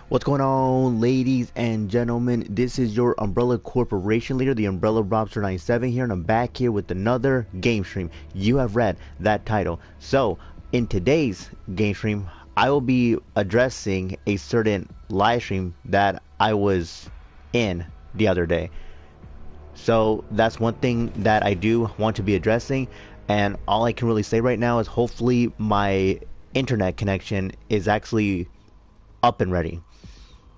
What's going on, ladies and gentlemen? This is your Umbrella Corporation leader, the Umbrella Robster 97 here, and I'm back here with another game stream. You have read that title. So, in today's game stream, I will be addressing a certain live stream that I was in the other day. So, that's one thing that I do want to be addressing, and all I can really say right now is hopefully my internet connection is actually up and ready.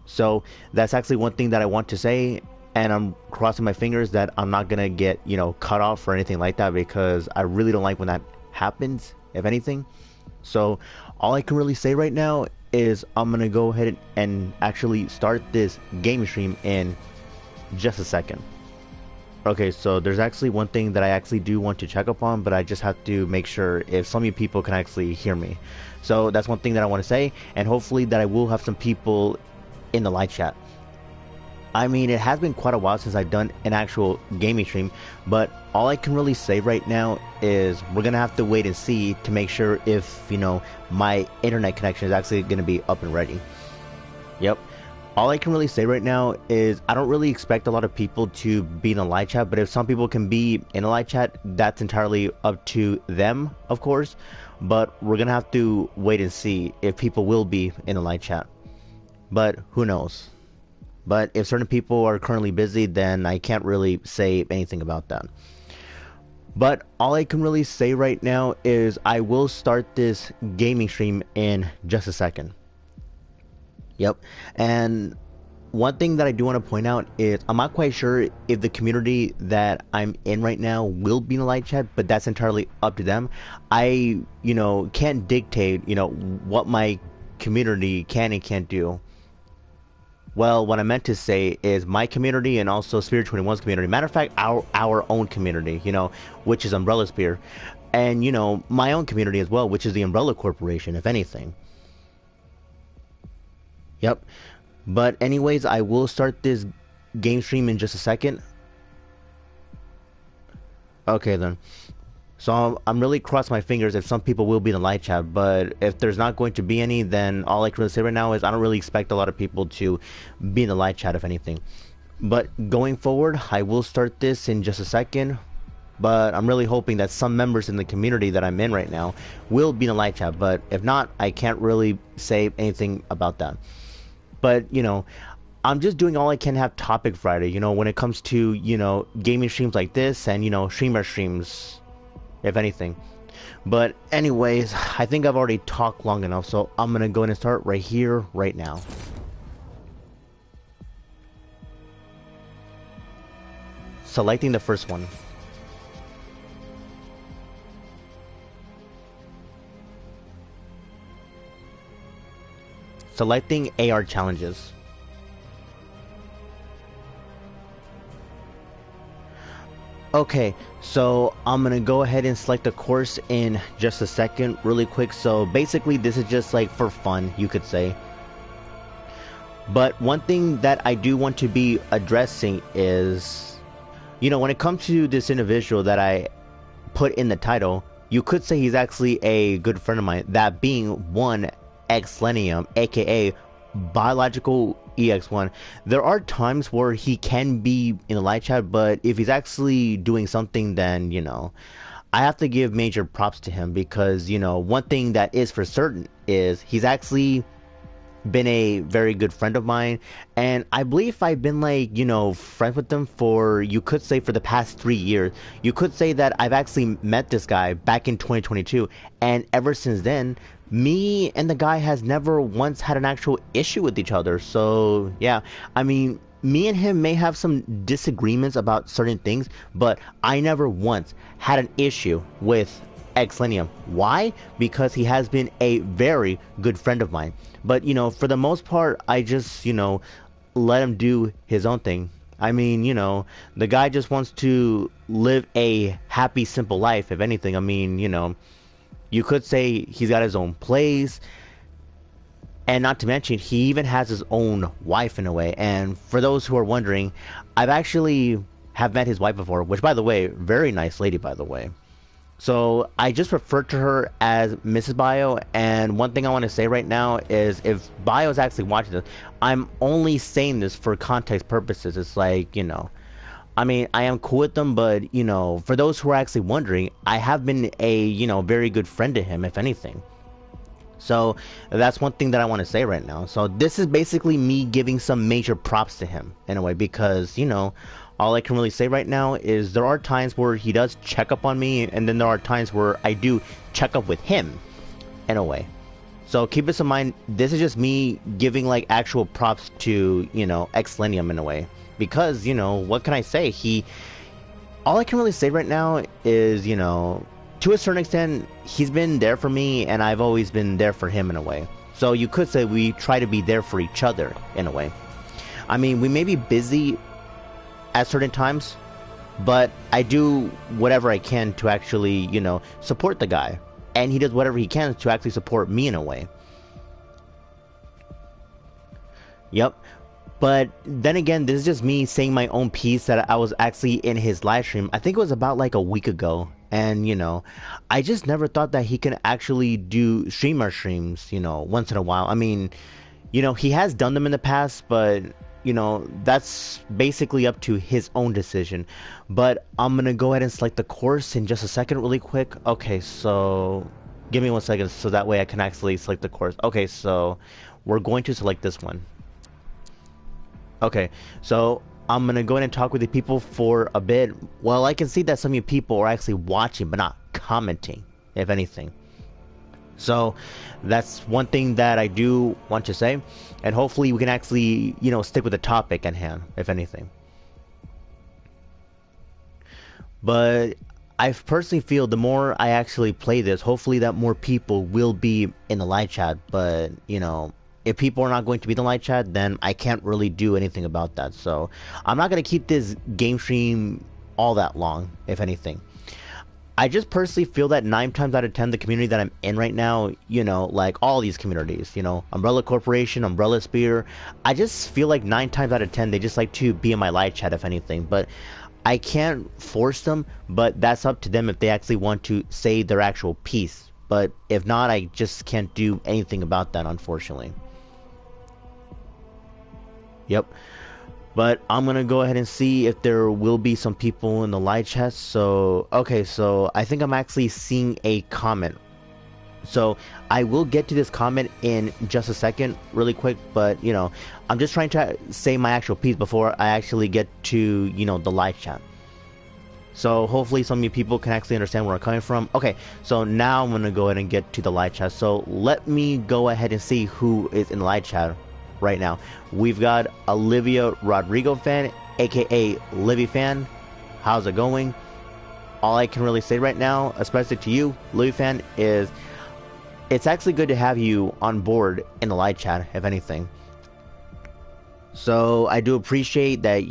So that's actually one thing that I want to say, and I'm crossing my fingers that I'm not gonna get, cut off or anything like that, because I really don't like when that happens, if anything. So all I can really say right now is I'm gonna go ahead and actually start this game stream in just a second. Okay, so there's actually one thing that I actually do want to check up on, but I just have to make sure if some of you people can actually hear me. So that's one thing that I want to say, and hopefully that I will have some people in the live chat. I mean, it has been quite a while since I've done an actual gaming stream, but all I can really say right now is we're gonna have to wait and see to make sure if, my internet connection is actually gonna be up and ready. Yep. All I can really say right now is I don't really expect a lot of people to be in the live chat, but if some people can be in the live chat, that's entirely up to them, of course. But we're gonna have to wait and see if people will be in the live chat. But who knows? But if certain people are currently busy, then I can't really say anything about that. But all I can really say right now is I will start this gaming stream in just a second. Yep. And one thing that I do want to point out is I'm not quite sure if the community that I'm in right now will be in the live chat, but that's entirely up to them. I, can't dictate, what my community can and can't do. Well, what I meant to say is my community and also Spirit 21's community. Matter of fact, our own community, which is Umbrella Spear. And, my own community as well, which is the Umbrella Corporation, if anything. Yep. But anyways, I will start this game stream in just a second. Okay then. So I'm really crossing my fingers if some people will be in the live chat, but if there's not going to be any, then all I can really say right now is I don't really expect a lot of people to be in the live chat, if anything. But going forward, I will start this in just a second. But I'm really hoping that some members in the community that I'm in right now will be in the live chat. But if not, I can't really say anything about that. But, I'm just doing all I can to have Topic Friday, when it comes to, gaming streams like this and, streamer streams, if anything. But anyways, I think I've already talked long enough, so I'm going to go ahead and start right here, right now. Selecting the first one. Selecting AR challenges. Okay, so I'm gonna go ahead and select the course in just a second, really quick. So basically this is just like for fun, you could say. But one thing that I do want to be addressing is, when it comes to this individual that I put in the title, you could say he's actually a good friend of mine, that being one Exlennium, aka Biological EX1. There are times where he can be in the live chat, but if he's actually doing something, then I have to give major props to him, because one thing that is for certain is he's actually been a very good friend of mine, and I believe I've been friends with him for, you could say, for the past 3 years. You could say that I've actually met this guy back in 2022, and ever since then me and the guy has never once had an actual issue with each other. So yeah, I mean, me and him may have some disagreements about certain things, but I never once had an issue with Exlennium. Why? Because he has been a very good friend of mine. But for the most part, I just let him do his own thing. I mean, the guy just wants to live a happy, simple life, if anything. I mean, you could say he's got his own place, and not to mention he even has his own wife in a way. And for those who are wondering, I've actually have met his wife before, which, by the way, very nice lady, by the way. So I just refer to her as Mrs. Bio, and one thing I want to say right now is if Bio is actually watching this, I'm only saying this for context purposes. It's like, I mean, I am cool with them, but, for those who are actually wondering, I have been a, very good friend to him, if anything. So that's one thing that I want to say right now. So this is basically me giving some major props to him in a way because, all I can really say right now is there are times where he does check up on me, and then there are times where I do check up with him in a way. So keep this in mind, this is just me giving like actual props to, Exlennium in a way. Because, what can I say? All I can really say right now is, to a certain extent, he's been there for me, and I've always been there for him in a way. So you could say we try to be there for each other in a way. I mean, we may be busy at certain times, but I do whatever I can to actually, support the guy. And he does whatever he can to actually support me in a way. Yep. But then again, this is just me saying my own piece that I was actually in his live stream. I think it was about like a week ago. And, I just never thought that he can actually do streamer streams, once in a while. I mean, he has done them in the past, but, that's basically up to his own decision. But I'm going to go ahead and select the course in just a second really quick. Okay, so give me 1 second so that way I can actually select the course. Okay, so we're going to select this one. Okay, so I'm gonna go ahead and talk with the people for a bit. Well, I can see that some of you people are actually watching but not commenting, if anything. So that's one thing that I do want to say, and hopefully we can actually, stick with the topic at hand, if anything. But I personally feel the more I actually play this, hopefully that more people will be in the live chat. But, if people are not going to be in the live chat, then I can't really do anything about that. So I'm not going to keep this game stream all that long, if anything. I just personally feel that 9 times out of 10, the community that I'm in right now, like all these communities, Umbrella Corporation, Umbrella Spear, I just feel like 9 times out of 10, they just like to be in my live chat, if anything. But I can't force them, but that's up to them if they actually want to say their actual piece. But if not, I just can't do anything about that, unfortunately. Yep. But I'm gonna go ahead and see if there will be some people in the live chat. So, okay, so I think I'm actually seeing a comment. So I will get to this comment in just a second, really quick. But, I'm just trying to say my actual piece before I actually get to, the live chat. So hopefully some of you people can actually understand where I'm coming from. Okay, so now I'm gonna go ahead and get to the live chat. So let me go ahead and see who is in the live chat right now. We've got Olivia Rodrigo fan, aka Livy fan. How's it going? All I can really say right now, especially to you, Livy fan, is it's actually good to have you on board in the live chat, if anything. So I do appreciate that,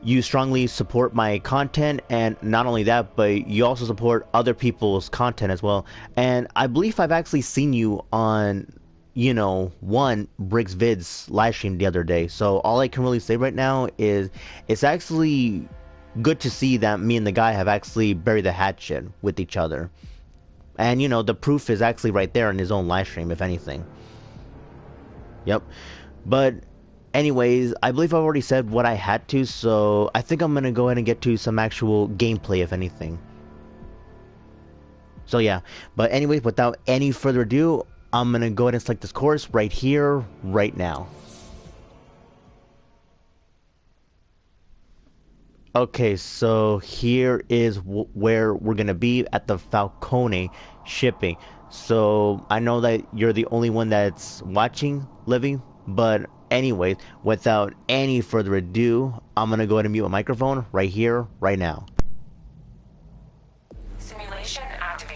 you strongly support my content, and not only that, but you also support other people's content as well. And I believe I've actually seen you on one Briggs Vids live stream the other day. So all I can really say right now is it's actually good to see that me and the guy have actually buried the hatchet with each other. And the proof is actually right there in his own live stream, if anything. Yep. But anyways, I believe I've already said what I had to, so I think I'm gonna go ahead and get to some actual gameplay, if anything. So yeah, but anyways, without any further ado, I'm gonna go ahead and select this course right here, right now. Okay, so here is where we're gonna be at the Falcone shipping. So I know that you're the only one that's watching, Livy, but anyways, without any further ado, I'm gonna go ahead and mute my microphone right here, right now. Simulation activated.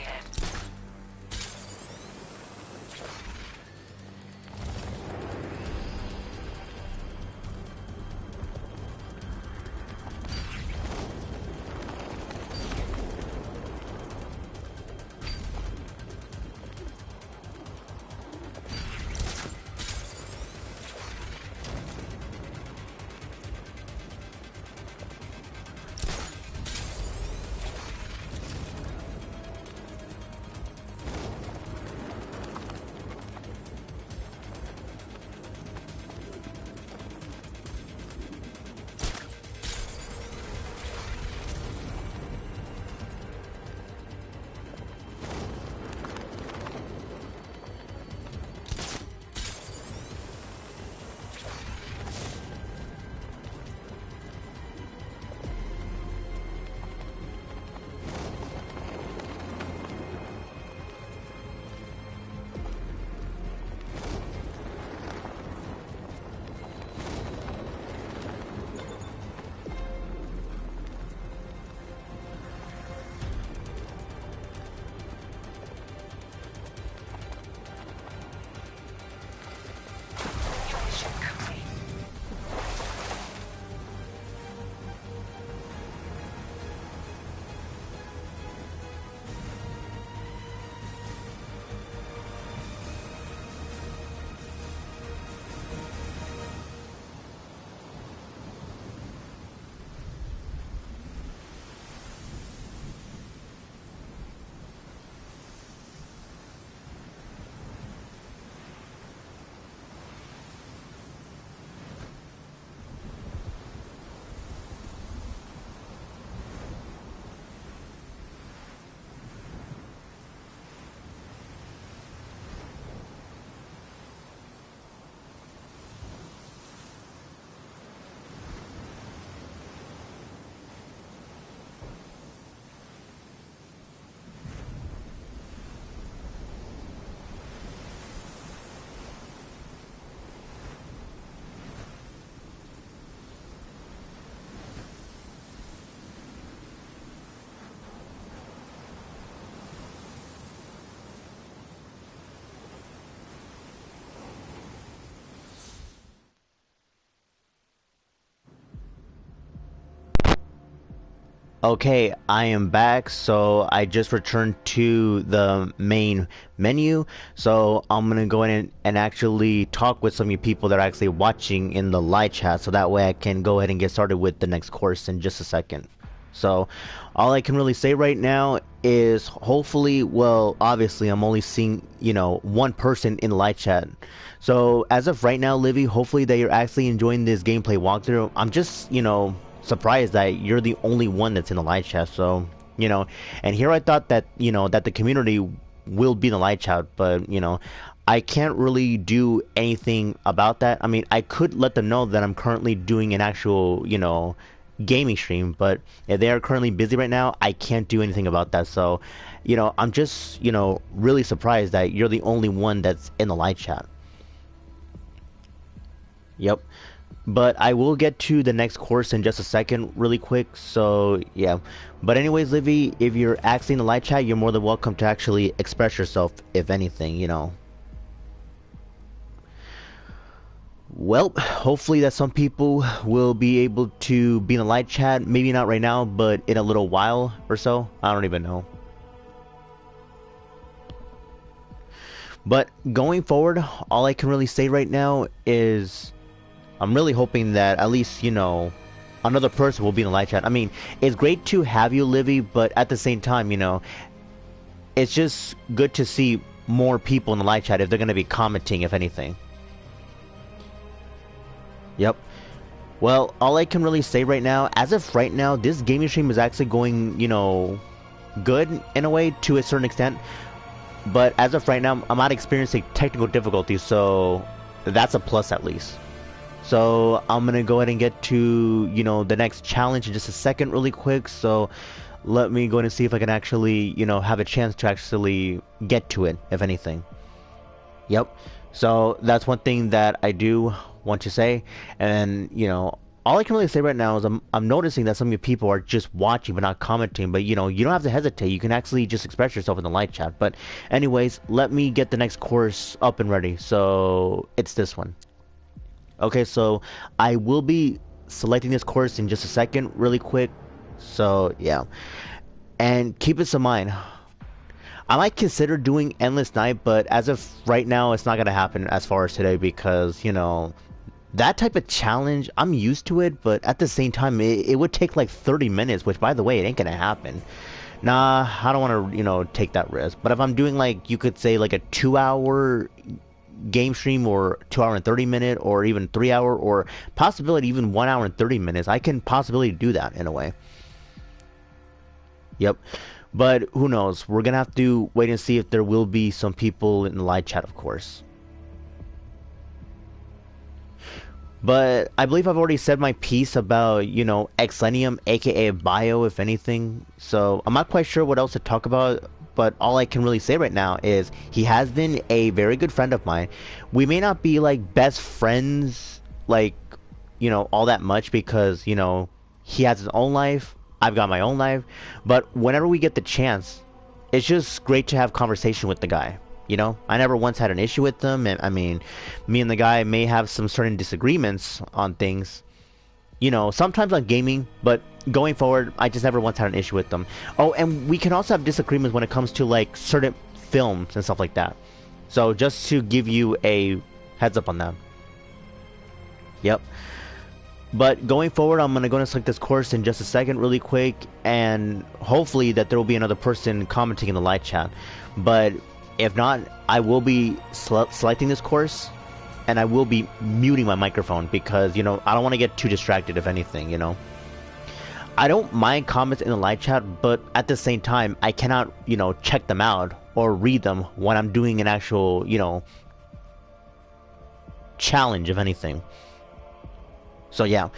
Okay, I am back. So I just returned to the main menu. So I'm gonna go in and actually talk with some of you people that are actually watching in the live chat. So that way I can go ahead and get started with the next course in just a second. So all I can really say right now is hopefully, well, obviously I'm only seeing, one person in the live chat. So as of right now, Livy, hopefully that you're actually enjoying this gameplay walkthrough. I'm just, surprised that you're the only one that's in the live chat. So, and here I thought that, that the community will be in the live chat, but, I can't really do anything about that. I mean, I could let them know that I'm currently doing an actual, gaming stream, but if they are currently busy right now, I can't do anything about that. So, I'm just, really surprised that you're the only one that's in the live chat. Yep. But I will get to the next course in just a second really quick. So yeah, but anyways, Livy, if you're actually in the live chat, you're more than welcome to actually express yourself, if anything. Well, hopefully that some people will be able to be in the live chat, maybe not right now, but in a little while or so. I don't even know. But going forward, all I can really say right now is I'm really hoping that at least, another person will be in the live chat. I mean, it's great to have you, Livy, but at the same time, it's just good to see more people in the live chat if they're going to be commenting, if anything. Yep. Well, all I can really say right now, as of right now, this gaming stream is actually going, good in a way to a certain extent. But as of right now, I'm not experiencing technical difficulties, so that's a plus at least. So I'm gonna go ahead and get to, the next challenge in just a second really quick. So let me go ahead and see if I can actually, have a chance to actually get to it, if anything. Yep. So that's one thing that I do want to say. And, all I can really say right now is I'm noticing that some of you people are just watching but not commenting. But, you don't have to hesitate. You can actually just express yourself in the live chat. But anyways, let me get the next course up and ready. So it's this one. Okay, so I will be selecting this course in just a second really quick. So yeah, and keep this in mind, I might consider doing Endless Night, but as of right now it's not gonna happen as far as today, because that type of challenge, I'm used to it, but at the same time it would take like 30 minutes, which by the way, it ain't gonna happen. Nah, I don't want to take that risk. But if I'm doing, like, you could say like a 2 hour game stream, or 2 hour and 30 minute, or even 3 hour, or possibility even 1 hour and 30 minutes, I can possibly do that in a way. Yep. But who knows, we're gonna have to wait and see if there will be some people in the live chat, of course. But I believe I've already said my piece about, Exlennium, aka Bio, if anything. So I'm not quite sure what else to talk about, but all I can really say right now is he has been a very good friend of mine. We may not be like best friends, like, all that much, because, he has his own life, I've got my own life. But whenever we get the chance, it's just great to have conversation with the guy. I never once had an issue with them, and I mean, me and the guy may have some certain disagreements on things, sometimes on gaming, but going forward, I just never once had an issue with them. Oh, and we can also have disagreements when it comes to like certain films and stuff like that. So just to give you a heads up on that. Yep. But going forward, I'm going to go and select this course in just a second really quick, and hopefully that there will be another person commenting in the live chat. But if not, I will be selecting this course, and I will be muting my microphone because, I don't want to get too distracted, if anything, I don't mind comments in the live chat, but at the same time, I cannot, check them out or read them when I'm doing an actual, challenge, if anything. So yeah.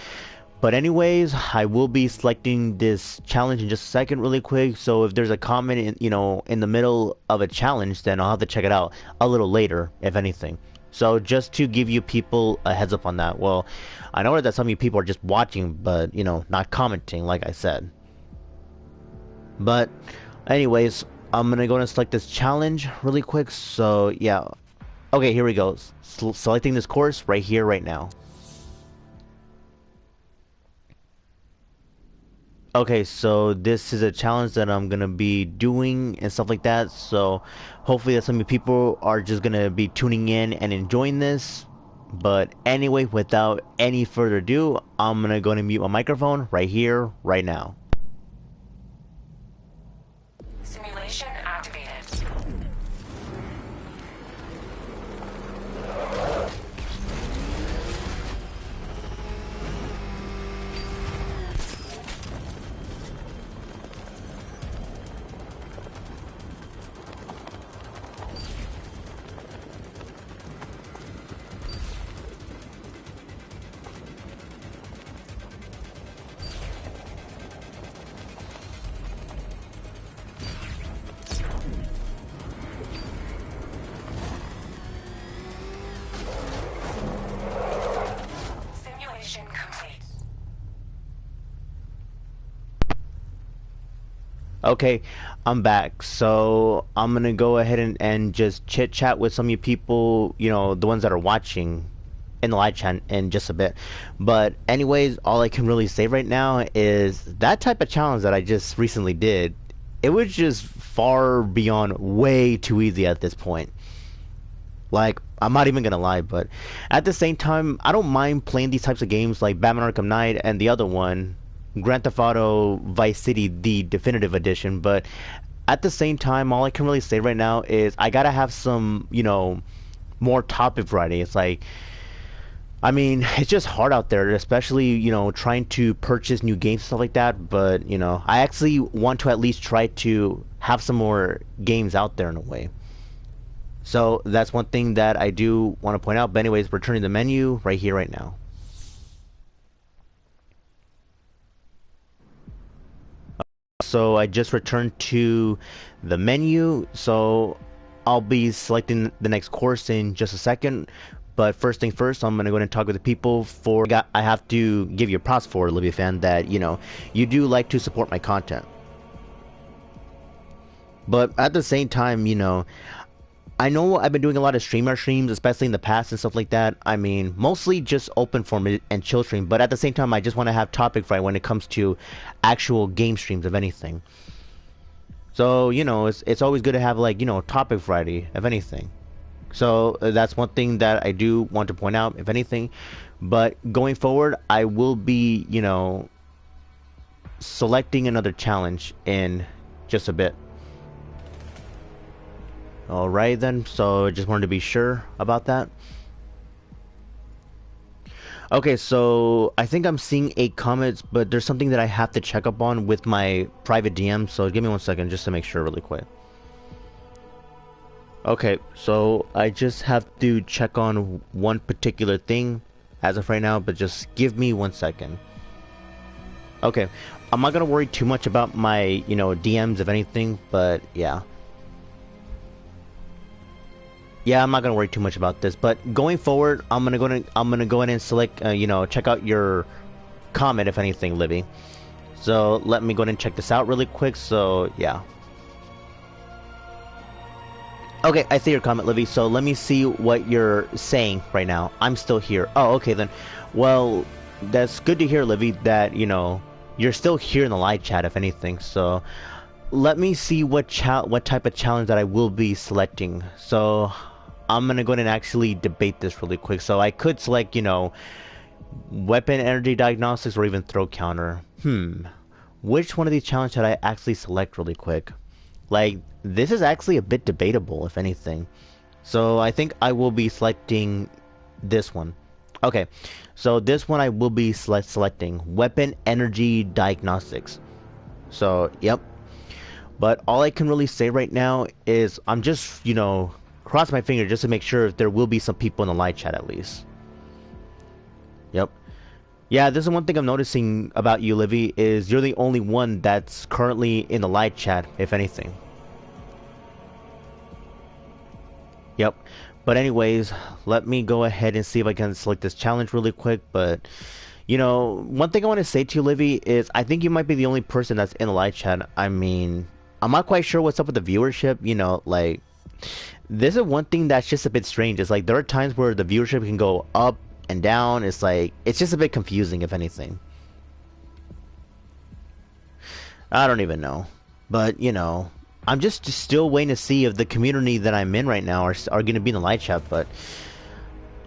But anyways, I will be selecting this challenge in just a second really quick. So if there's a comment in the middle of a challenge, then I'll have to check it out a little later, if anything. So just to give you people a heads up on that. Well, I know that some of you people are just watching, but not commenting, like I said. But anyways, I'm gonna go and select this challenge really quick. So yeah. Okay, here we go. Selecting this course right here, right now. Okay, so this is a challenge that I'm gonna be doing and stuff like that. So hopefully that some people are just gonna be tuning in and enjoying this. But anyway, without any further ado, I'm gonna go and mute my microphone right here, right now. Simulation activated. Simulation complete. Okay, I'm back. So I'm gonna go ahead and just chit chat with some of you people, the ones that are watching in the live chat in just a bit. But anyways, all I can really say right now is that type of challenge that I just recently did, it was just far beyond way too easy at this point. Like, I'm not even gonna lie, but at the same time, I don't mind playing these types of games like Batman Arkham Knight and the other one, Grand Theft Auto Vice City, the definitive edition. But at the same time, all I can really say right now is I gotta have some, more topic variety. It's like, I mean, it's just hard out there, especially, trying to purchase new games and stuff like that. But, I actually want to at least try to have some more games out there in a way. So that's one thing that I do want to point out. But anyways, returning the menu right here, right now. So I just returned to the menu. So I'll be selecting the next course in just a second. But first thing first, I'm gonna go ahead and talk with the people. I have to give you props for, Libya fan, that you do like to support my content. But at the same time, I know I've been doing a lot of streams, especially in the past and stuff like that. I mean, mostly just open form and chill stream. But at the same time, I just want to have topic variety when it comes to actual game streams of anything. So it's always good to have like topic variety of anything. So that's one thing that I do want to point out, if anything. But going forward, I will be selecting another challenge in just a bit. Alright then, so just wanted to be sure about that. Okay, so I think I'm seeing 8 comments, but there's something that I have to check up on with my private DM, so give me 1 second just to make sure really quick. Okay, so I just have to check on one particular thing as of right now, but just give me 1 second. Okay, I'm not gonna worry too much about my, DMs if anything, but yeah. Yeah, I'm not gonna worry too much about this, but going forward, I'm gonna go in and select, check out your comment if anything, Libby. So let me go ahead and check this out really quick. So yeah. Okay, I see your comment, Libby. So let me see what you're saying right now. I'm still here. Oh, okay then. Well, that's good to hear, Libby, that you're still here in the live chat if anything. So let me see what type of challenge that I will be selecting. So I'm gonna go ahead and actually debate this really quick. So I could select, weapon energy diagnostics or even throw counter. Which one of these challenges should I actually select really quick? Like, this is actually a bit debatable, if anything. So I think I will be selecting this one. Okay, so this one I will be selecting weapon energy diagnostics. So, yep. But all I can really say right now is I'm just, cross my finger just to make sure there will be some people in the live chat at least. Yep. Yeah, this is one thing I'm noticing about you, Livy, is you're the only one that's currently in the live chat, if anything. Yep. But anyways, let me go ahead and see if I can select this challenge really quick. But, one thing I want to say to you, Livy, is I think you might be the only person that's in the live chat. I mean, I'm not quite sure what's up with the viewership, like, this is one thing that's just a bit strange. It's like there are times where the viewership can go up and down. It's like, it's just a bit confusing, if anything. I don't even know. But, you know, I'm just still waiting to see if the community that I'm in right now are going to be in the live chat, but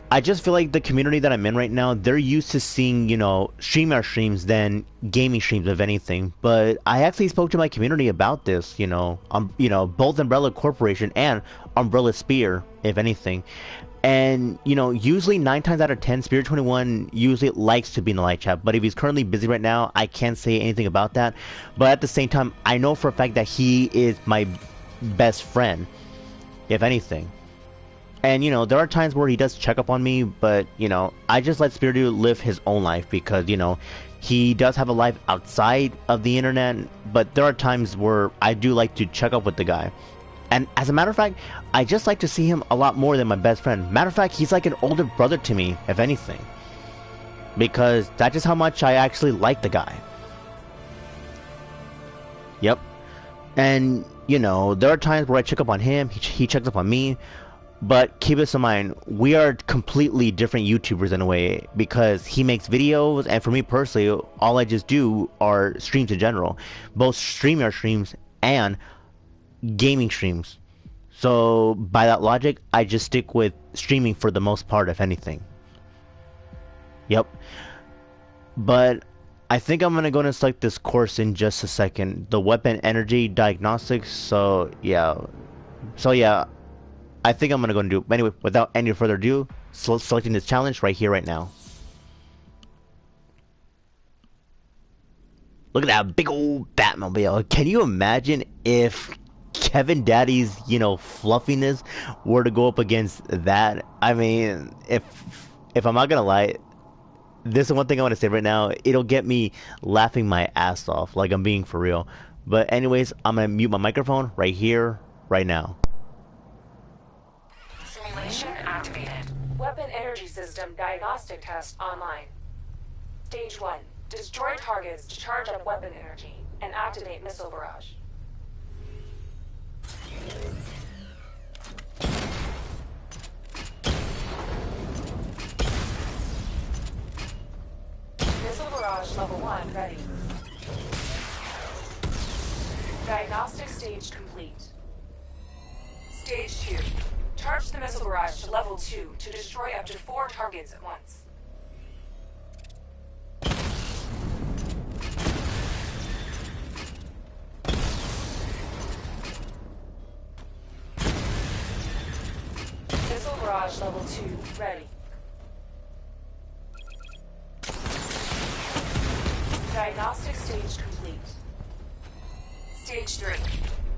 I just feel like the community that I'm in right now, they're used to seeing, you know, streamer streams than gaming streams, if anything. But I actually spoke to my community about this, you know, both Umbrella Corporation and Umbrella Spear, if anything. And, you know, usually 9 times out of 10, Spirit 21 usually likes to be in the live chat. But if he's currently busy right now, I can't say anything about that. But at the same time, I know for a fact that he is my best friend, if anything. And, you know, there are times where he does check up on me, but, you know, I just let Spiritu live his own life because, you know, he does have a life outside of the internet, but there are times where I do like to check up with the guy. And as a matter of fact, I just like to see him a lot more than my best friend. Matter of fact, he's like an older brother to me, if anything. Because that's just how much I actually like the guy. Yep. And, you know, there are times where I check up on him, he checks up on me. But keep this in mind, we are completely different YouTubers in a way, because he makes videos, and for me personally, all I just do are streams in general. Both streamer streams and gaming streams. So by that logic, I just stick with streaming for the most part, if anything. Yep. But I think I'm gonna go and select this course in just a second. The weapon energy diagnostics. So yeah. I think I'm gonna go and do. Anyway, without any further ado, selecting this challenge right here, right now. Look at that big old Batmobile. Can you imagine if Kevin Daddy's, you know, fluffiness were to go up against that? I mean, if I'm not gonna lie, this is one thing I want to say right now. It'll get me laughing my ass off, like I'm being for real. But anyways, I'm gonna mute my microphone right here, right now. Simulation activated. Weapon energy system diagnostic test online. Stage 1. Destroy targets to charge up weapon energy and activate missile barrage. Missile barrage level 1 ready. Diagnostic stage complete. Stage 2. Charge the missile barrage to level 2 to destroy up to 4 targets at once. Missile barrage level 2 ready. Diagnostic stage complete. Stage 3.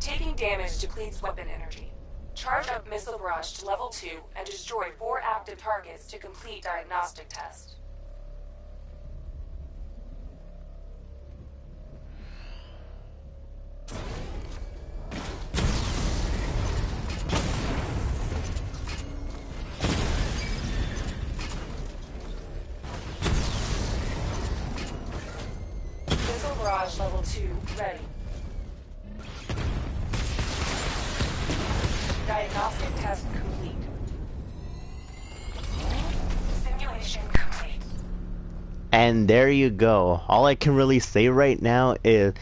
Taking damage depletes weapon energy. Charge up missile barrage to level 2 and destroy 4 active targets to complete diagnostic test. Missile barrage level 2 ready. Diagnostic test complete. Simulation complete. And there you go. All I can really say right now is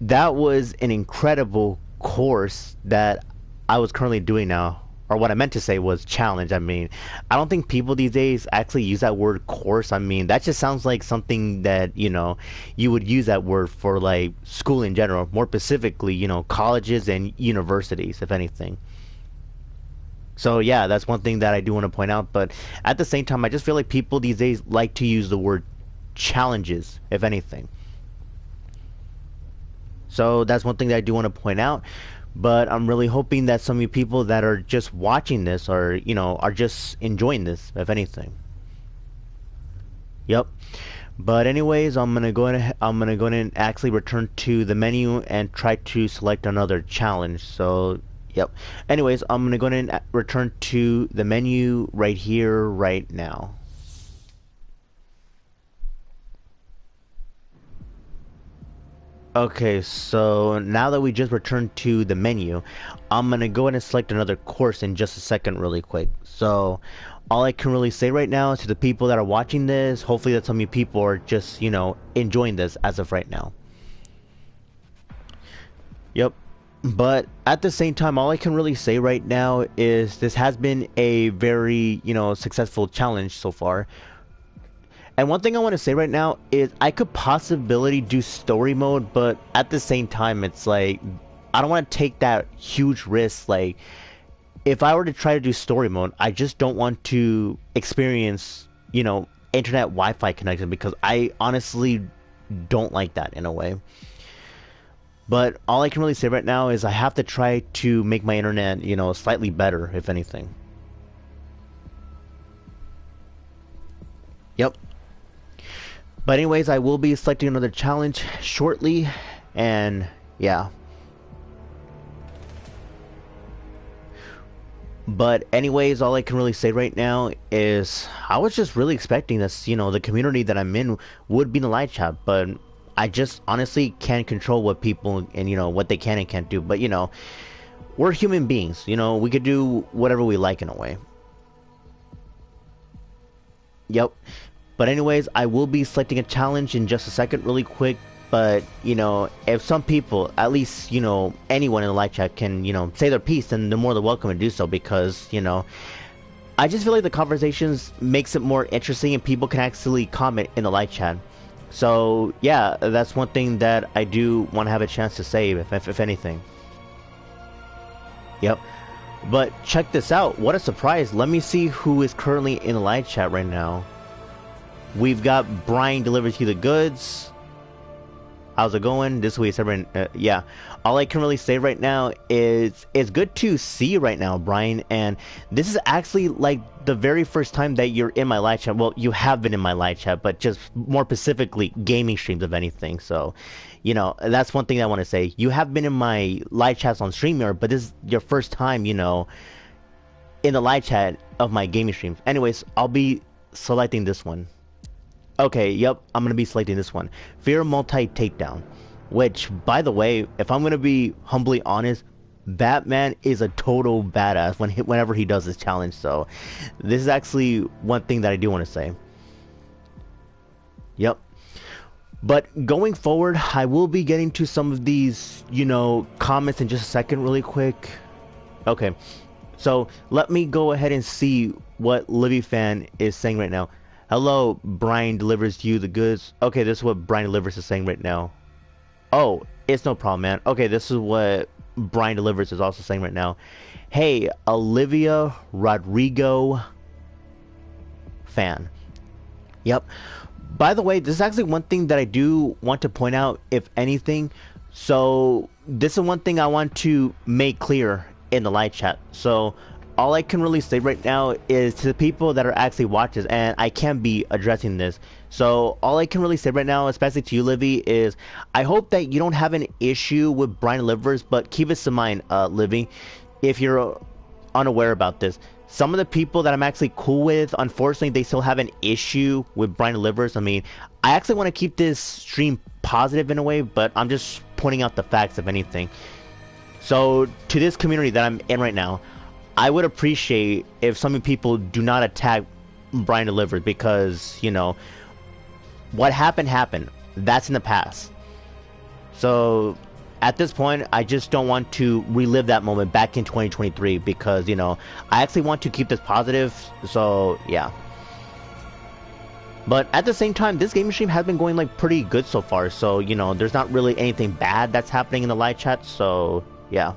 that was an incredible course that I was currently doing now. Or what I meant to say was challenge. I mean, I don't think people these days actually use that word course. I mean, that just sounds like something that, you know, you would use that word for like school in general. More specifically, you know, colleges and universities, if anything. So yeah, that's one thing that I do want to point out. But at the same time, I just feel like people these days like to use the word challenges, if anything. So that's one thing that I do want to point out. But I'm really hoping that some of you people that are just watching this are, you know, are just enjoying this, if anything. Yep. But anyways, I'm gonna go ahead and actually return to the menu and try to select another challenge. So yep. Anyways, I'm gonna go ahead and return to the menu right here, right now. Okay, so now that we just returned to the menu, I'm gonna go ahead and select another course in just a second really quick. So all I can really say right now to the people that are watching this, hopefully that some of you people are just, you know, enjoying this as of right now. Yep. But at the same time, all I can really say right now is this has been a very, successful challenge so far. And one thing I want to say right now is I could possibly do story mode, but at the same time, it's like I don't want to take that huge risk. Like, if I were to try to do story mode, I just don't want to experience, internet Wi-Fi connection because I honestly don't like that in a way. But all I can really say right now is I have to try to make my internet, slightly better, if anything. Yep. But anyways, I will be selecting another challenge shortly, and yeah. But anyways, all I can really say right now is I was just really expecting this, the community that I'm in would be in the live chat, but I just honestly can't control what people and what they can and can't do. But we're human beings, we could do whatever we like in a way. Yep. But anyways, I will be selecting a challenge in just a second really quick. But, if some people, at least, anyone in the live chat can, say their piece, then they're more than welcome to do so because, I just feel like the conversations makes it more interesting and people can actually comment in the live chat. So, yeah, that's one thing that I do want to have a chance to say, if anything. Yep. But check this out. What a surprise. Let me see who is currently in the live chat right now. We've got Brian delivers you the goods. How's it going? This week, everyone. Yeah. All I can really say right now is it's good to see you right now, Brian. And this is actually like the very first time that you're in my live chat. Well, you have been in my live chat, but just more specifically, gaming streams, of anything. So, that's one thing I want to say. You have been in my live chats on StreamYard, but this is your first time, in the live chat of my gaming streams. Anyways, I'll be selecting this one. Okay, yep, I'm going to be selecting this one. Fear Multi-Takedown. Which, by the way, if I'm going to be humbly honest, Batman is a total badass whenever he does this challenge. So, this is actually one thing that I do want to say. Yep. But going forward, I will be getting to some of these, comments in just a second really quick. Okay, so let me go ahead and see what Livy Fan is saying right now. Hello, Brian delivers you the goods. Okay, this is what Brian delivers is saying right now. Oh, it's no problem, man. Okay, this is what Brian delivers is also saying right now. Hey, Olivia Rodrigo fan. Yep. By the way, this is actually one thing that I do want to point out, if anything. So, this is one thing I want to make clear in the live chat. So, all I can really say right now is to the people that are actually watchers, and I can be addressing this. So all I can really say right now, especially to you, Livy, is I hope that you don't have an issue with Brian Delivers, but keep this in mind, Livy, if you're unaware about this. Some of the people that I'm actually cool with, unfortunately, they still have an issue with Brian Delivers. I mean, I actually want to keep this stream positive in a way, but I'm just pointing out the facts, if anything. So to this community that I'm in right now, I would appreciate if some people do not attack Brian Delivers because, what happened. That's in the past. So, at this point, I just don't want to relive that moment back in 2023 because, I actually want to keep this positive. So, yeah. But at the same time, this gaming stream has been going, pretty good so far. So, there's not really anything bad that's happening in the live chat. So, yeah.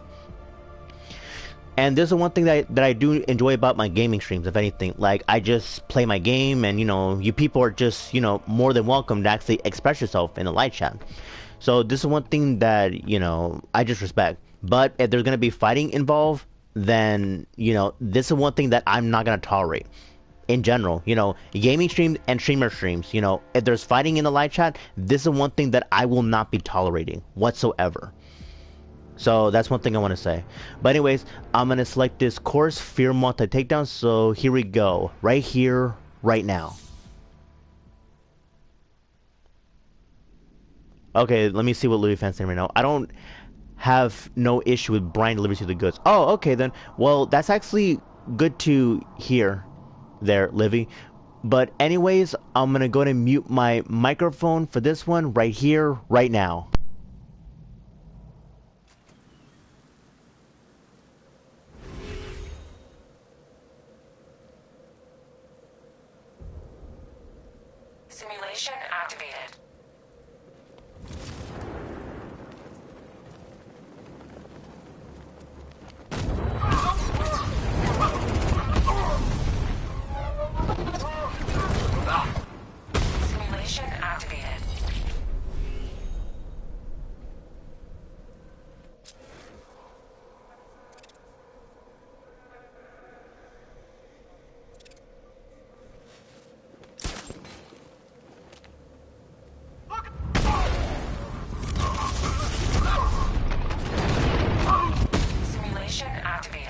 And this is one thing that I do enjoy about my gaming streams, if anything. Like, I just play my game and, you people are just, more than welcome to actually express yourself in the live chat. So this is one thing that, I just respect. But if there's going to be fighting involved, then, this is one thing that I'm not going to tolerate. In general, gaming streams and streamer streams, if there's fighting in the live chat, this is one thing that I will not be tolerating whatsoever. So that's one thing I want to say. But anyways, I'm going to select this course, Fear Multi-Takedown. So here we go. Right here, right now. Okay, let me see what Louis Fan's saying right now. I don't have no issue with Brian delivers you the goods. Oh, okay then. Well, that's actually good to hear there, Livy. But anyways, I'm going to go ahead and mute my microphone for this one right here, right now. Simulation activated. Simulation activated. Simulation activated.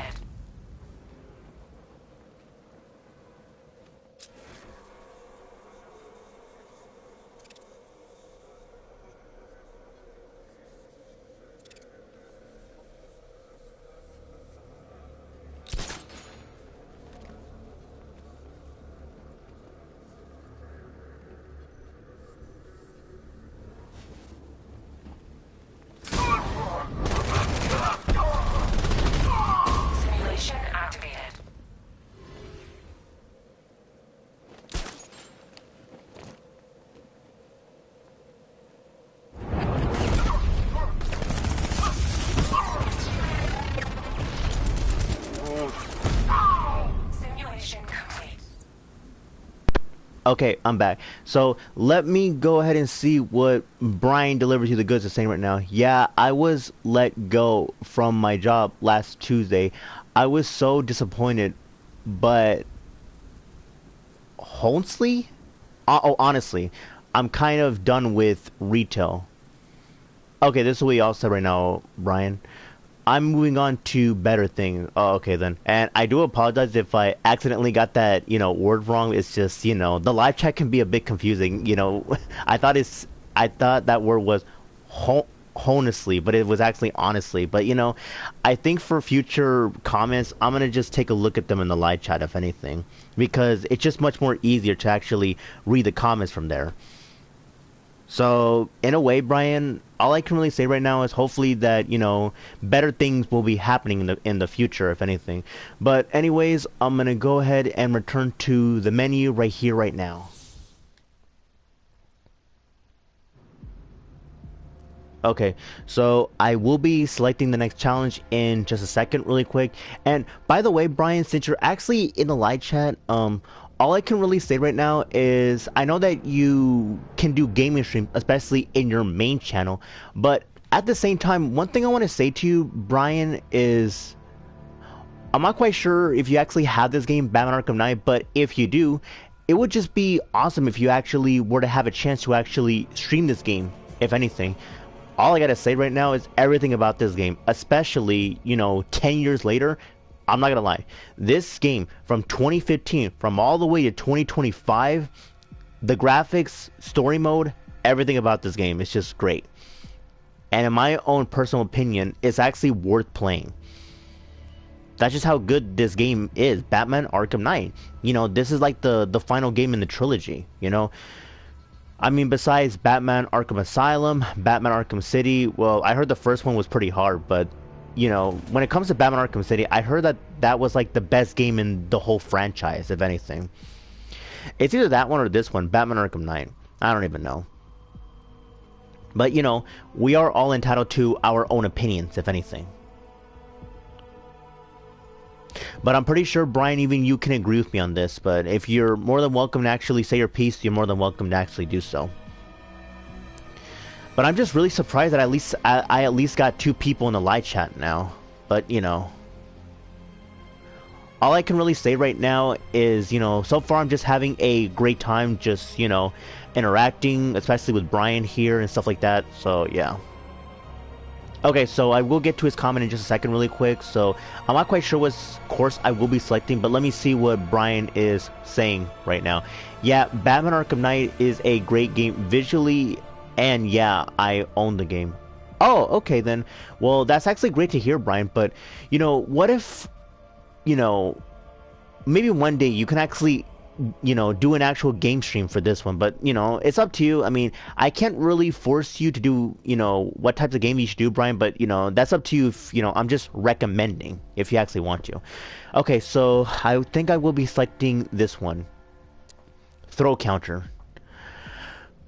Simulation activated. Simulation complete. Okay, I'm back. So let me go ahead and see what Brian delivers you the goods is saying right now. Yeah, I was let go from my job last Tuesday. I was so disappointed, but honestly, honestly, I'm kind of done with retail. Okay, this is what y'all said right now, Brian. I'm moving on to better things. Oh, okay then. And I do apologize if I accidentally got that, word wrong. It's just, the live chat can be a bit confusing. I thought that word was honestly, but it was actually honestly. But I think for future comments, I'm gonna just take a look at them in the live chat, if anything, because it's just much more easier to actually read the comments from there. So, in a way, Brian, all I can really say right now is hopefully that, better things will be happening in the future, if anything. But anyways, I'm going to go ahead and return to the menu right here, right now. Okay, so I will be selecting the next challenge in just a second really quick. And by the way, Brian, since you're actually in the live chat, all I can really say right now is I know that you can do gaming streams, especially in your main channel, but at the same time, one thing I want to say to you, Brian, is I'm not quite sure if you actually have this game, Batman Arkham Knight, but if you do, it would just be awesome if you actually were to have a chance to actually stream this game, if anything. All I gotta say right now is everything about this game, especially, 10 years later, I'm not gonna lie. This game from 2015, from all the way to 2025, the graphics, story mode, everything about this game is just great. And in my own personal opinion, it's actually worth playing. That's just how good this game is. Batman Arkham Knight. This is like the final game in the trilogy. I mean, besides Batman Arkham Asylum, Batman Arkham City, well, I heard the first one was pretty hard, but, when it comes to Batman Arkham City, I heard that that was like the best game in the whole franchise, if anything. It's either that one or this one, Batman Arkham Knight. I don't even know. But, we are all entitled to our own opinions, if anything. But I'm pretty sure, Brian, even you can agree with me on this. But if you're more than welcome to actually say your piece, you're more than welcome to actually do so. But I'm just really surprised that I at least got 2 people in the live chat now. But, all I can really say right now is, so far I'm just having a great time just, interacting, especially with Brian here and stuff like that. So, yeah. Okay, so I will get to his comment in just a second really quick. So I'm not quite sure what course I will be selecting, but let me see what Brian is saying right now. Yeah, Batman Arkham Knight is a great game visually, and yeah, I own the game. Oh, okay then. Well, that's actually great to hear, Brian, but, what if, maybe one day you can actually do an actual game stream for this one, but it's up to you. I mean, I can't really force you to do what types of game you should do, Brian, but that's up to you. If I'm just recommending if you actually want to. Okay, so I think I will be selecting this one, throw counter.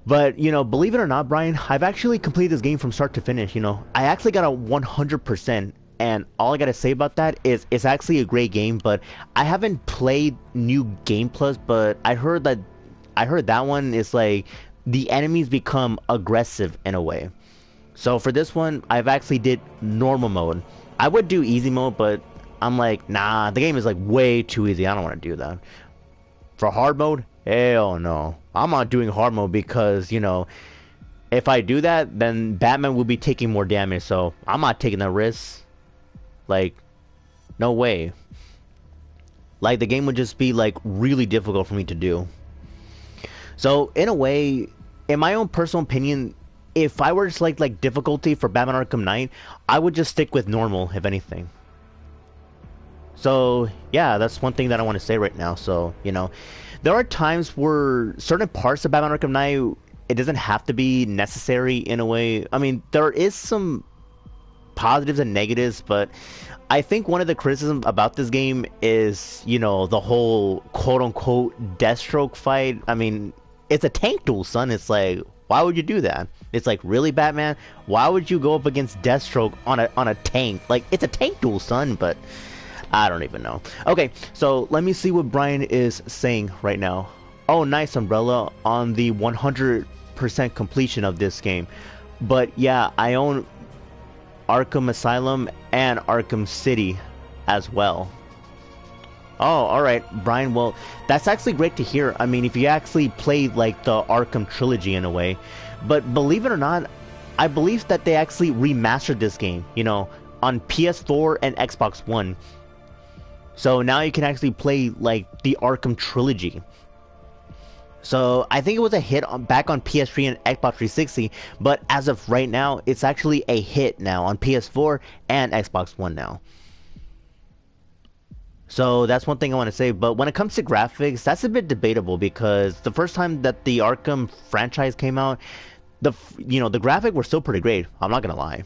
But, you know, believe it or not, Brian, I've actually completed this game from start to finish, you know. I actually got a 100%, and all I gotta say about that is it's actually a great game, but I haven't played New Game Plus, but I heard that one is like the enemies become aggressive in a way. So for this one, I've actually did normal mode. I would do easy mode, but I'm like, nah, the game is like way too easy. I don't want to do that. For hard mode, hell no. I'm not doing hard mode because, you know, if I do that, then Batman will be taking more damage. So I'm not taking that risk. Like, no way. Like, the game would just be like really difficult for me to do. So in a way, in my own personal opinion, if I were to select like difficulty for Batman Arkham Knight, I would just stick with normal, if anything. So yeah, that's one thing that I want to say right now. So, you know, there are times where certain parts of Batman Arkham Knight, it doesn't have to be necessary in a way. I mean, there is some positives and negatives, but I think one of the criticisms about this game is, you know, the whole quote-unquote Deathstroke fight. I mean, it's a tank duel, son. It's like, why would you do that? It's like, really, Batman? Why would you go up against Deathstroke on a tank? Like, it's a tank duel, son, but I don't even know. Okay, so let me see what Brian is saying right now. Oh, nice, Umbrella, on the 100% completion of this game. But yeah, I own Arkham Asylum and Arkham City as well. Oh, alright, Brian, well, that's actually great to hear. I mean, if you actually played, like, the Arkham trilogy in a way. But believe it or not, I believe that they actually remastered this game, you know, on PS4 and Xbox One. So now you can actually play, like, the Arkham trilogy. So I think it was a hit back on PS3 and Xbox 360, but as of right now, it's actually a hit now on PS4 and Xbox One now. So that's one thing I want to say, but when it comes to graphics, that's a bit debatable because the first time that the Arkham franchise came out, the graphics were still pretty great. I'm not gonna lie.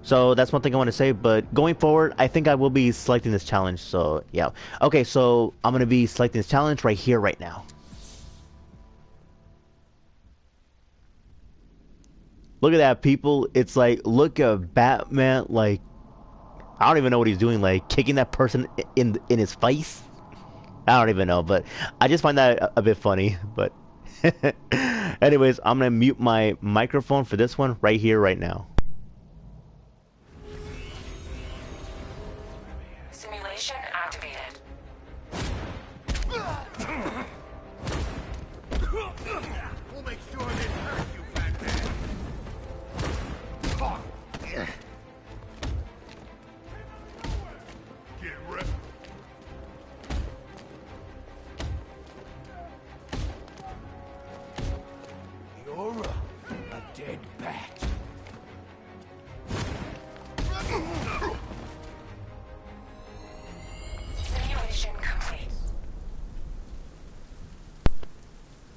So that's one thing I want to say, but going forward, I think I will be selecting this challenge. So yeah, okay. So I'm gonna be selecting this challenge right here, right now. Look at that, people. It's like, look at Batman, like, I don't even know what he's doing, like kicking that person in his face. I don't even know, but I just find that a bit funny. But anyways, I'm gonna mute my microphone for this one right here, right now. Simulation activated. We'll make sure it hurts you, Batman. Get ready. You're a dead bat. Simulation complete.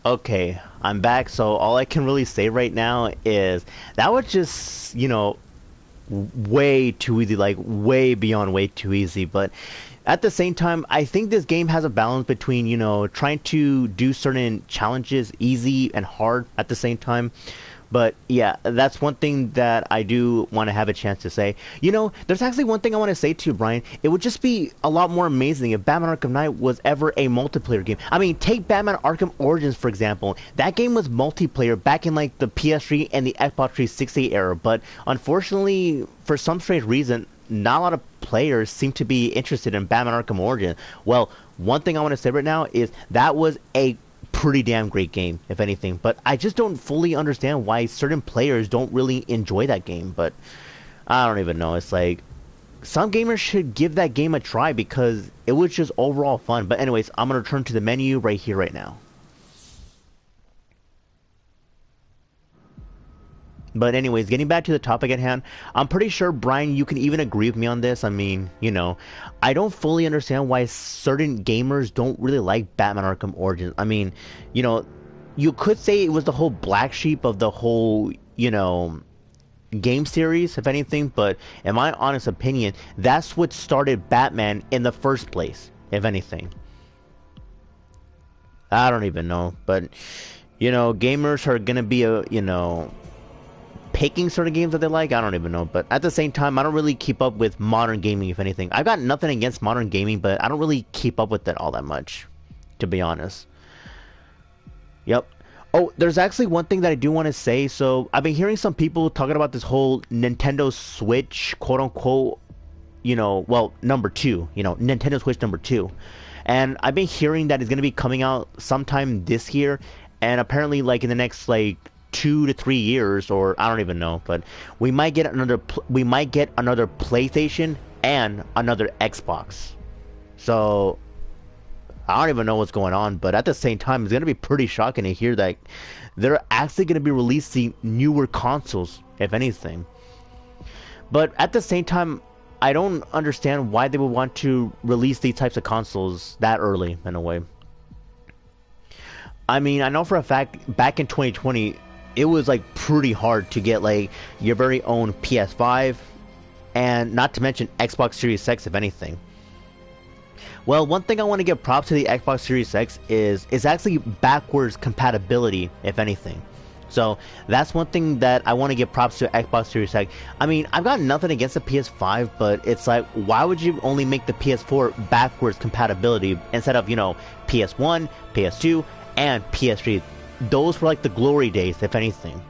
Okay, I'm back. So all I can really say right now is that was just, you know, way too easy, like way beyond way too easy. But at the same time, I think this game has a balance between, you know, trying to do certain challenges easy and hard at the same time. But yeah, that's one thing that I do want to have a chance to say. You know, there's actually one thing I want to say to you, Brian. It would just be a lot more amazing if Batman Arkham Knight was ever a multiplayer game. I mean, take Batman Arkham Origins, for example. That game was multiplayer back in, like, the PS3 and the Xbox 360 era. But unfortunately, for some strange reason, not a lot of players seem to be interested in Batman Arkham Origins. Well, one thing I want to say right now is that was a pretty damn great game, if anything, but I just don't fully understand why certain players don't really enjoy that game. But I don't even know. It's like some gamers should give that game a try because it was just overall fun. But anyways, I'm gonna return to the menu right here, right now. But anyways, getting back to the topic at hand, I'm pretty sure, Brian, you can even agree with me on this. I mean, you know, I don't fully understand why certain gamers don't really like Batman Arkham Origins. I mean, you know, you could say it was the whole black sheep of the whole, you know, game series, if anything, but in my honest opinion, that's what started Batman in the first place, if anything. I don't even know, but You know, gamers are gonna be picking certain games that they like. I don't even know, but at the same time, I don't really keep up with modern gaming. If anything, I've got nothing against modern gaming, but I don't really keep up with it all that much, to be honest. Yep. Oh, there's actually one thing that I do want to say. So I've been hearing some people talking about this whole Nintendo Switch, quote unquote, well, number two, Nintendo Switch number two. And I've been hearing that it's going to be coming out sometime this year. And apparently, like, in the next, like, 2 to 3 years, or I don't even know, but we might get another PlayStation and another Xbox. So I don't even know what's going on, but at the same time, it's going to be pretty shocking to hear that they're actually going to be releasing newer consoles, if anything. But at the same time, I don't understand why they would want to release these types of consoles that early, in a way. I mean, I know for a fact, back in 2020, it was, like, pretty hard to get, like, your very own PS5, and not to mention Xbox Series X, if anything. Well, one thing I want to give props to the Xbox Series X is actually backwards compatibility, if anything. So that's one thing that I want to give props to Xbox Series X. I mean, I've got nothing against the PS5, but it's like, why would you only make the PS4 backwards compatibility instead of, PS1, PS2, and PS3? Those were like the glory days, if anything.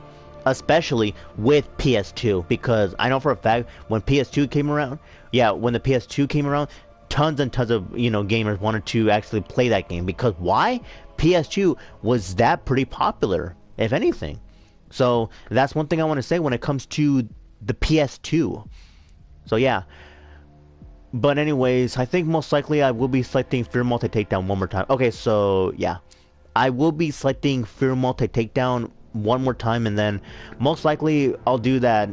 Especially with PS2, because I know for a fact when PS2 came around, when the PS2 came around, tons and tons of gamers wanted to actually play that game, because why? PS2 was that pretty popular, if anything. So that's one thing I want to say when it comes to the PS2. So yeah. But anyways, I think most likely I will be selecting Fear Multi Takedown one more time. Okay, so yeah, I will be selecting Fear Multi Takedown one more time, and then most likely I'll do that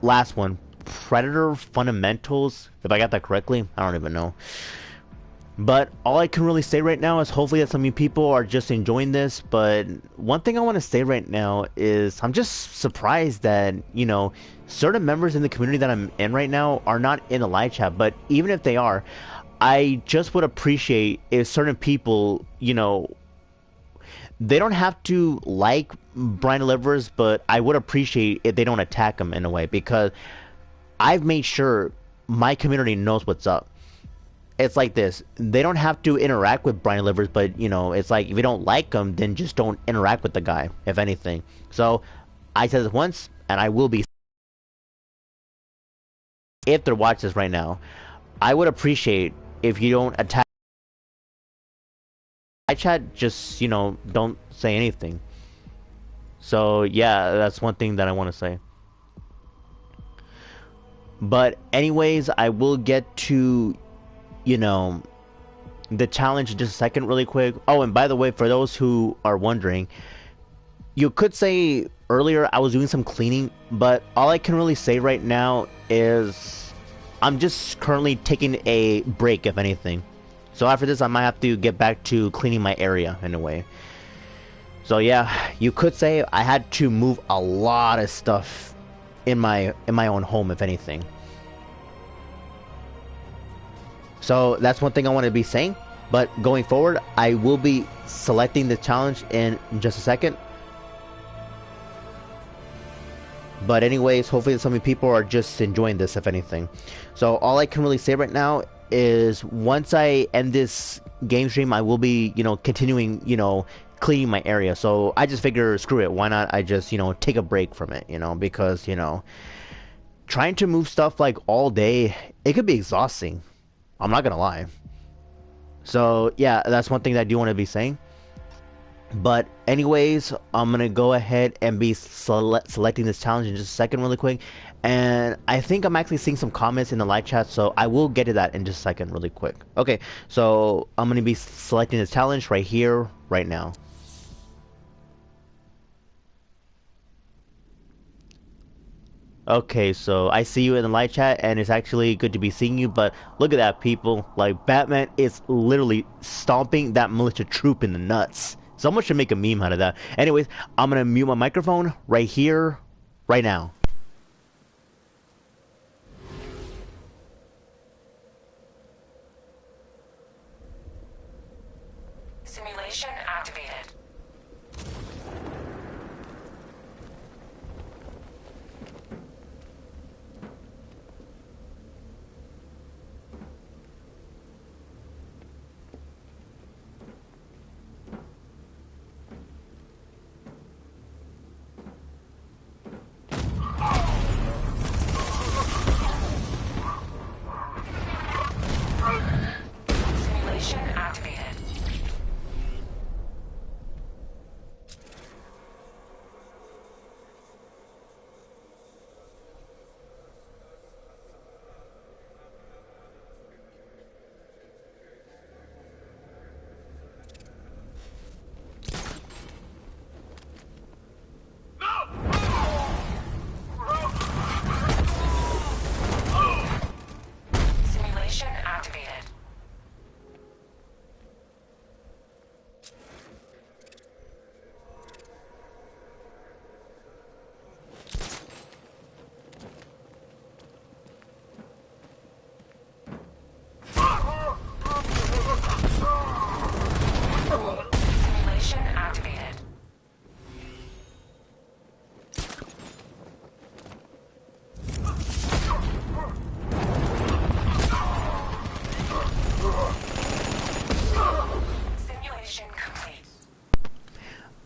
last one, Predator Fundamentals, if I got that correctly. I don't even know. But all I can really say right now is hopefully that some of you people are just enjoying this. But one thing I want to say right now is I'm just surprised that, certain members in the community that I'm in right now are not in the live chat. But even if they are, I just would appreciate if certain people, they don't have to like Brian Delivers, but I would appreciate if they don't attack him in a way, because I've made sure my community knows what's up. It's like this. They don't have to interact with Brian Livers, but, it's like, if you don't like him, then just don't interact with the guy, if anything. So, I said this once, and I will be. If they're watching this right now, I would appreciate if you don't attack. I chat, just, don't say anything. So, yeah, that's one thing that I want to say. But anyways, I will get to, the challenge in just a second really quick. Oh, and by the way, for those who are wondering, you could say earlier I was doing some cleaning, but all I can really say right now is I'm just currently taking a break, if anything. So after this, I might have to get back to cleaning my area in a way. So yeah, you could say I had to move a lot of stuff in my own home, if anything. So that's one thing I want to be saying. But going forward, I will be selecting the challenge in just a second. But anyways, hopefully some people are just enjoying this, if anything. So all I can really say right now is once I end this game stream, I will be, continuing, cleaning my area. So I just figure, screw it, why not I just, take a break from it, because, trying to move stuff like all day, it could be exhausting. I'm not gonna lie. So yeah, that's one thing that I do want to be saying. But anyways, I'm gonna go ahead and be selecting this challenge in just a second really quick. And I think I'm actually seeing some comments in the live chat, so I will get to that in just a second really quick. Okay, so I'm gonna be selecting this challenge right here, right now. Okay, so I see you in the live chat, and it's actually good to be seeing you, but look at that, people. Like, Batman is literally stomping that militia troop in the nuts. Someone should make a meme out of that. Anyways, I'm gonna mute my microphone right here, right now. Simulation activated.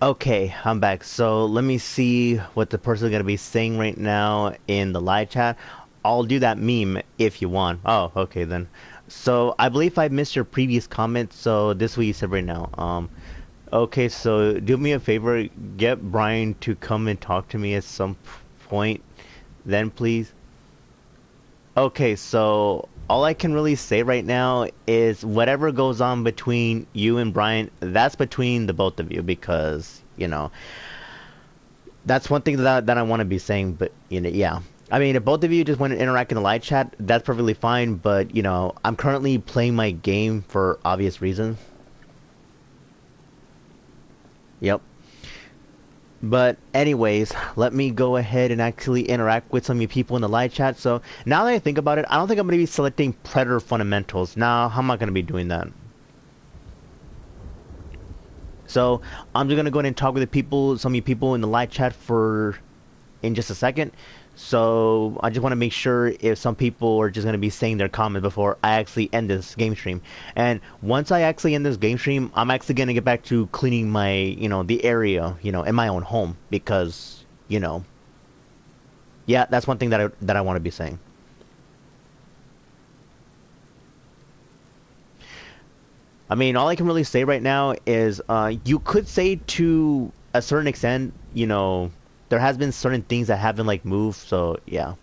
Okay, I'm back. So let me see what the person is gonna be saying right now in the live chat. I'll do that meme if you want. Oh, okay then. So I believe I missed your previous comment. So this is what you said right now. Okay, so do me a favor, get Brian to come and talk to me at some point, then please. Okay, so all I can really say right now is whatever goes on between you and Brian, that's between the both of you because, that's one thing that I want to be saying, but, yeah. I mean, if both of you just want to interact in the live chat, that's perfectly fine, but, I'm currently playing my game for obvious reasons. Yep. But anyways, let me go ahead and actually interact with some of you people in the live chat. So now that I think about it, I don't think I'm going to be selecting Predator Fundamentals. Now, how am I going to be doing that? So I'm just going to go ahead and talk with the people, some of you people in the live chat in just a second. So I just want to make sure if some people are just going to be saying their comments before I actually end this game stream. And once I actually end this game stream, I'm actually going to get back to cleaning my, the area, in my own home because, yeah, that's one thing that I want to be saying. I mean, all I can really say right now is you could say to a certain extent, there has been certain things that haven't moved, so yeah.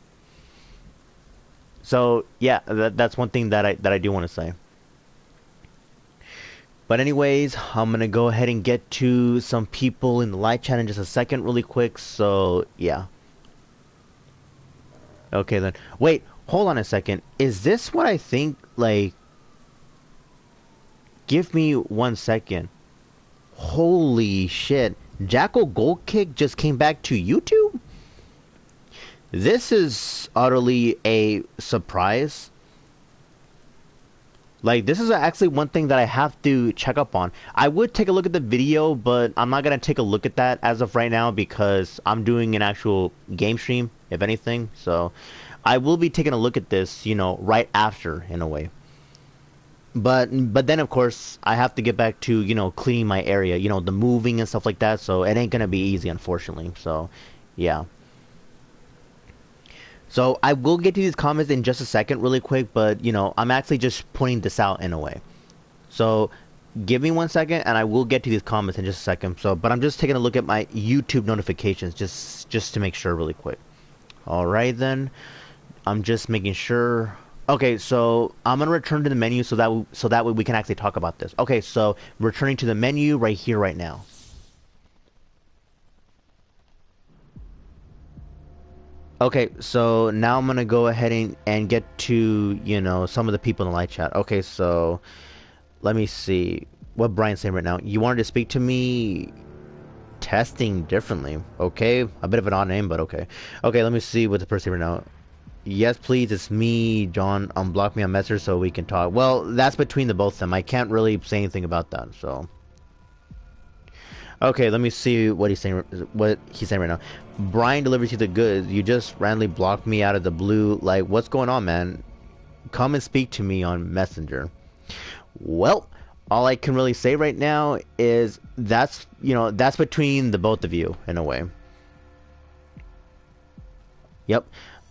So yeah, that's one thing that I do want to say. But anyways, I'm gonna go ahead and get to some people in the live chat in just a second, really quick. So yeah. Okay then. Wait, hold on a second. Is this what I think? Give me 1 second. Holy shit. Jackal Gold Kick just came back to YouTube? This is utterly a surprise. This is actually one thing that I have to check up on. I would take a look at the video, but I'm not going to take a look at that as of right now because I'm doing an actual game stream, if anything. So I will be taking a look at this, right after, in a way. But then of course I have to get back to cleaning my area, the moving and stuff like that. So it ain't gonna be easy, unfortunately. So yeah. So I will get to these comments in just a second, really quick. But I'm actually just pointing this out in a way. So give me 1 second, and I will get to these comments in just a second. So, but I'm just taking a look at my YouTube notifications just to make sure, really quick. All right then. I'm just making sure. Okay, so I'm gonna return to the menu so that way we can actually talk about this. Okay, so returning to the menu right here, right now. Okay, so now I'm gonna go ahead and get to some of the people in the live chat. Okay, so let me see what Brian's saying right now. You wanted to speak to me. Testing differently. Okay, a bit of an odd name, but okay. Okay, let me see what the person right now. Yes, please, it's me, John. Unblock me on Messenger so we can talk. Well, that's between the both of them. I can't really say anything about that, so. Okay, let me see what he's saying right now. Brian delivers you the goods. You just randomly blocked me out of the blue. What's going on, man? Come and speak to me on Messenger. Well, all I can really say right now is that's between the both of you, in a way. Yep.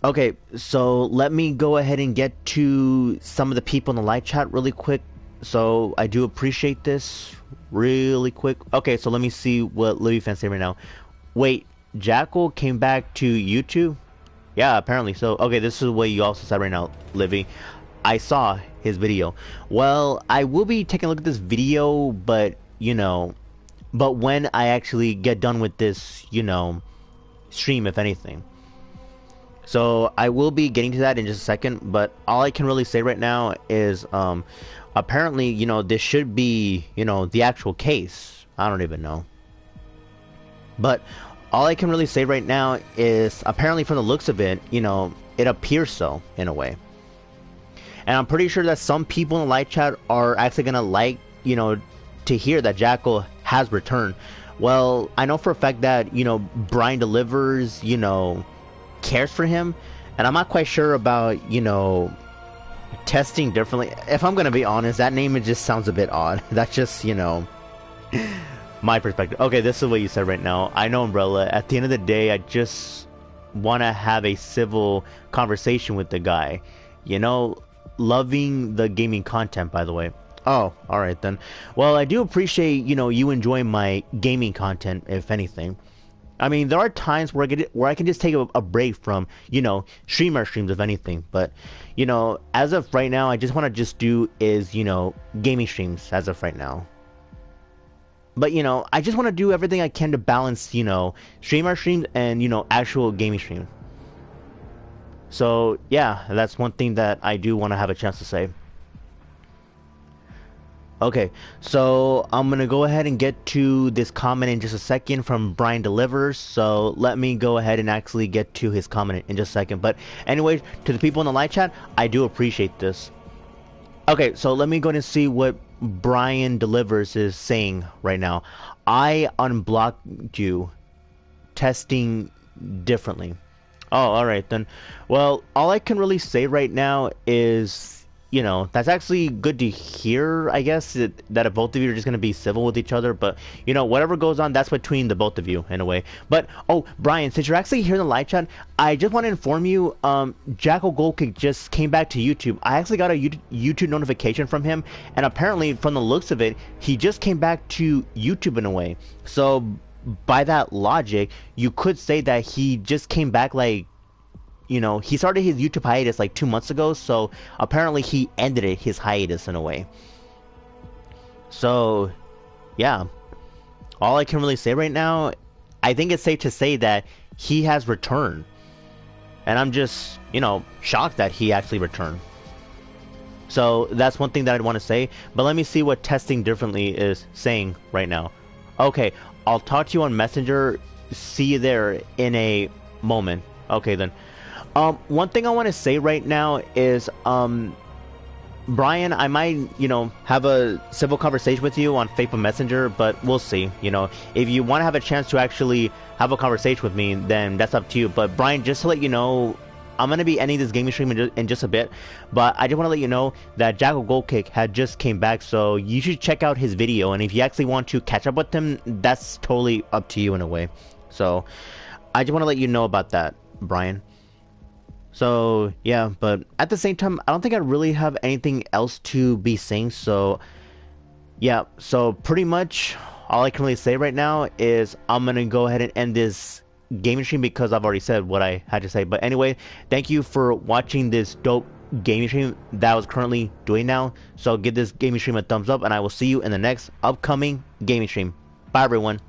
Okay, so let me go ahead and get to some of the people in the live chat really quick. So I do appreciate this really quick. Okay, so let me see what Livy fans say right now. Wait, Jackal came back to YouTube? Yeah, apparently so. Okay, this is what you also said right now, Livy. I saw his video. Well, I will be taking a look at this video, but but when I actually get done with this, stream, if anything. So I will be getting to that in just a second, but all I can really say right now is apparently, this should be, the actual case. I don't even know. But all I can really say right now is apparently from the looks of it, it appears so, in a way. And I'm pretty sure that some people in the live chat are actually going to to hear that Jackal has returned. Well, I know for a fact that, Brian delivers, cares for him, and I'm not quite sure about testing differently. If I'm gonna be honest, that name, it just sounds a bit odd. That's just My perspective. Okay, this is what you said right now. I know, Umbrella. At the end of the day, I just want to have a civil conversation with the guy. You know, loving the gaming content, by the way. Oh, alright then. Well, I do appreciate, you enjoying my gaming content, if anything. I mean, there are times where I can just take a break from, streamer streams, if anything. But, as of right now, I just want to just do is, gaming streams as of right now. But, I just want to do everything I can to balance, streamer streams and, actual gaming streams. So, yeah, that's one thing that I do want to have a chance to say. Okay, so I'm gonna go ahead and get to this comment in just a second from Brian Delivers. So let me go ahead and actually get to his comment in just a second. But anyway, to the people in the live chat, I do appreciate this. Okay, so let me go and see what Brian Delivers is saying right now. I unblocked you, testing differently. Oh, alright then. Well, all I can really say right now is, that's actually good to hear, I guess, that both of you are just going to be civil with each other. But, whatever goes on, that's between the both of you, in a way. But, oh, Brian, since you're actually here in the live chat, I just want to inform you, Jackal Goldkick just came back to YouTube. I actually got a YouTube notification from him, and apparently, from the looks of it, he just came back to YouTube in a way. So, by that logic, you could say that he just came back, like, he started his YouTube hiatus like 2 months ago, so apparently he ended his hiatus in a way. So, yeah. All I can really say right now, I think it's safe to say that he has returned. And I'm just, shocked that he actually returned. So, that's one thing that I'd want to say. But let me see what testing differently is saying right now. Okay, I'll talk to you on Messenger. See you there in a moment. Okay, then. One thing I want to say right now is, Brian, I might, have a civil conversation with you on Facebook Messenger, but we'll see. If you want to have a chance to actually have a conversation with me, then that's up to you. But Brian, just to let you know, I'm going to be ending this gaming stream in just a bit, but I just want to let you know that Jackal Goldkick had just came back, so you should check out his video, and if you actually want to catch up with him, that's totally up to you in a way. So, I just want to let you know about that, Brian. So, yeah, but at the same time, I don't think I really have anything else to be saying, so, yeah, so pretty much all I can really say right now is I'm gonna go ahead and end this gaming stream because I've already said what I had to say. But anyway, thank you for watching this dope gaming stream that I was currently doing now. So give this gaming stream a thumbs up, and I will see you in the next upcoming gaming stream. Bye, everyone.